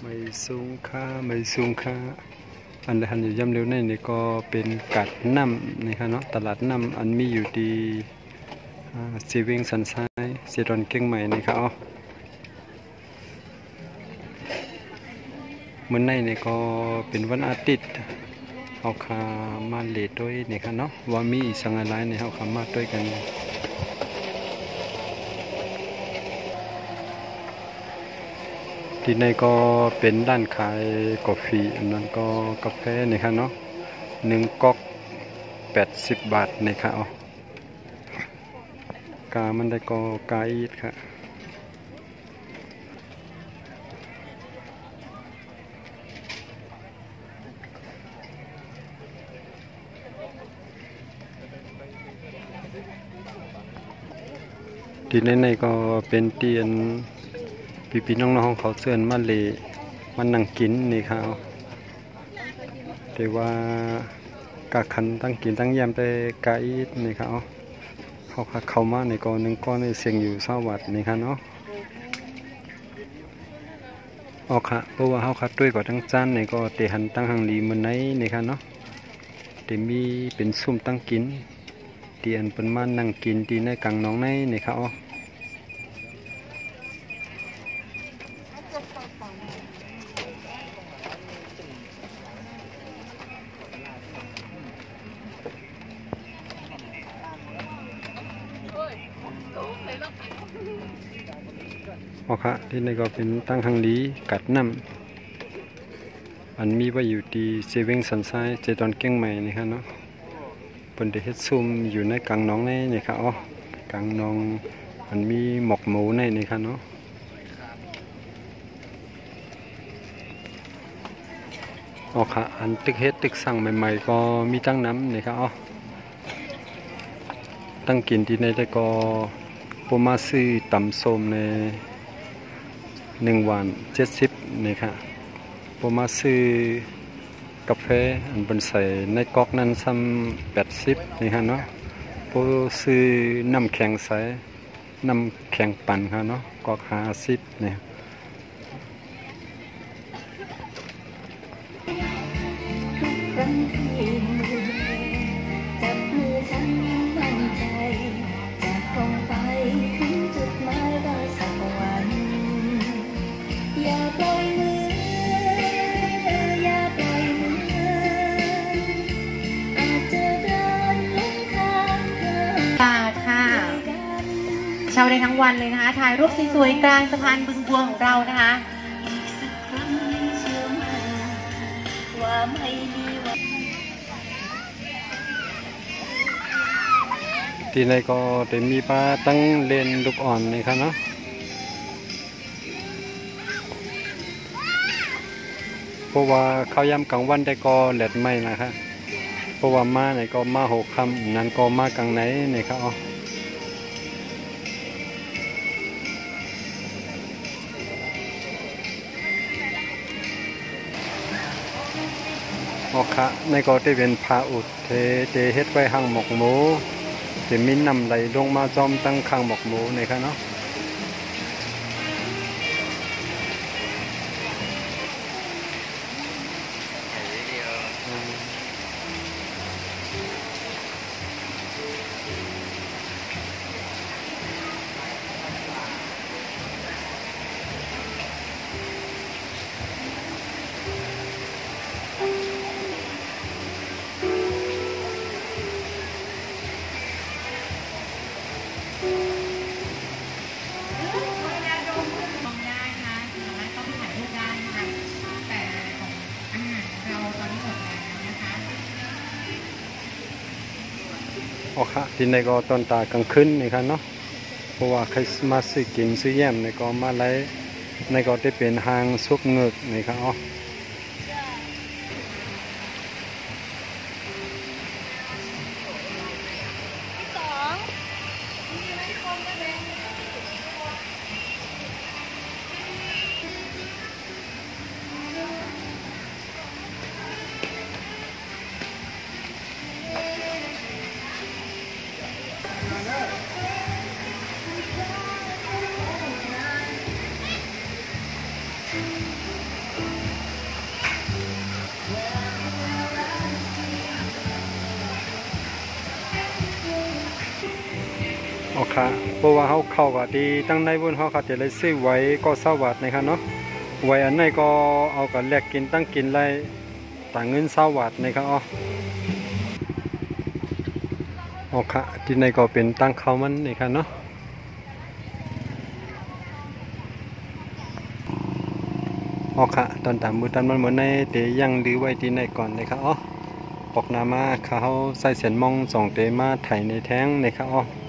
ไม่สูงค่าไม่สูงค่าอันใดหันอยู่ย่ำเร็วในนี่ก็เป็นกัดน้ำนะครับเนาะตลาดน้ำอันมีอยู่ดีเซเว่นสันไซเซดอนเก่งใหม่นะครับอ๋อมื้อในนี่ก็เป็นวันอาทิตย์เอาขามาเลทด้วยนะครับเนาะว่ามีสังอะไรในเอาขามาด้วยกันที่ในก็เป็นด้านขายกาแฟอันนั้นก็กาแฟนะครับเนาะ1ก๊อก80 บาทนะครับอ๋อกามันได้ก็กาอีดครับที่ในก็เป็นเตียนพี่น้องๆเขาเชิญมาเลยมันนั่งกินนี่ครับแต่ว่ากาคันตั้งกินตั้งยำแต่กาอีดนี่ครับเข้ามาในก้อนหนึ่งก้อนในเสียงอยู่20 วัตต์นี่ครับเนาะออกค่ะเพราะว่าเขาคัดด้วยกว่าทั้งจานในก็เตหันตั้งหังลีมันไหนนี่ครับเนาะเตมีเป็นซุ่มตั้งกินเตียนเป็นมานั่งกินตีในกลางน้องในนี่ครับอ๋อค่ะที่นี่ก็เป็นตั้งหังลีกัดน้ำอันมีไว้อยู่ที่เซเว่นสันไซเจดอนเก่งใหม่นี่ครับเนาะเป็นเดเฮ็ดซุ่มอยู่ในกลางน้องนี่ครับอ๋อกลางน้องมันมีหมกหมูในนี่ครับเนาะอ๋อค่ะอันตึกเฮ็ดตึกสั่งใหม่ๆก็มีตั้งน้ำนี่ครับอ๋อตั้งกินที่ในได้ก็โปรมาซื้อตำส้มใน1 วัน70นี่ครับโปรมาซื้อกาแฟอันเป็นใส่ในก๊อกนั้นซ้ำ80นี่ครับเนาะโปรซื้อน้ำแข็งใสน้ำแข็งปั่นครับเนาะก๊อก50เนี่ยเช่าได้ทั้งวันเลยนะคะถ่ายรูปสวยๆกลางสะพานบึงบัวของเรานะคะที่ในก็จะมีปลาตั้งเลนลูกอ่อนนี่ครับเนาะเพราะว่าข้าวยำกลางวันได้ก็แหลดไม่นะครับเพราะว่ามาไหนก็มา6 ค่ำนั้นก็มากลางไหนนี่ครับอ๋อค่ะในก็ได้เป็นพาอุดเทเฮ็ดไว้ห่างหมกหมูจะมีน้ำไหลลงมาจอมตั้งข้างหมกหมูนี่ครับเนาะอ๋อค่ะที่ในก็ตอนตากลางคืนนี่ครับเนาะเพราะว่าใครมาซื้อกินซื้อแย้มในก็มาไล่ในก็ได้เป็นห้างซุปเงือกนี่ครับอ๋อ อ๋อค่ะเพราะว่าเขาเข้ากับที่ตั้งในบนเขาจะเลยซื้อไว้ก็20 บาทนะครับเนาะไว้อันไหนก็เอากับแลกกินตั้งกินไรต่างเงิน20 บาทนะครับอ๋อค่ะที่ในก็เป็นตั้งเขามันนี่ครับเนาะอ๋อค่ะตอนตามมือตันมันเหมือนในเตยังดื้อไว้ที่ในก่อนนะครับปอกนามาเขาใส่เสียนมอง2 เตมาไถในแท้งนะครับ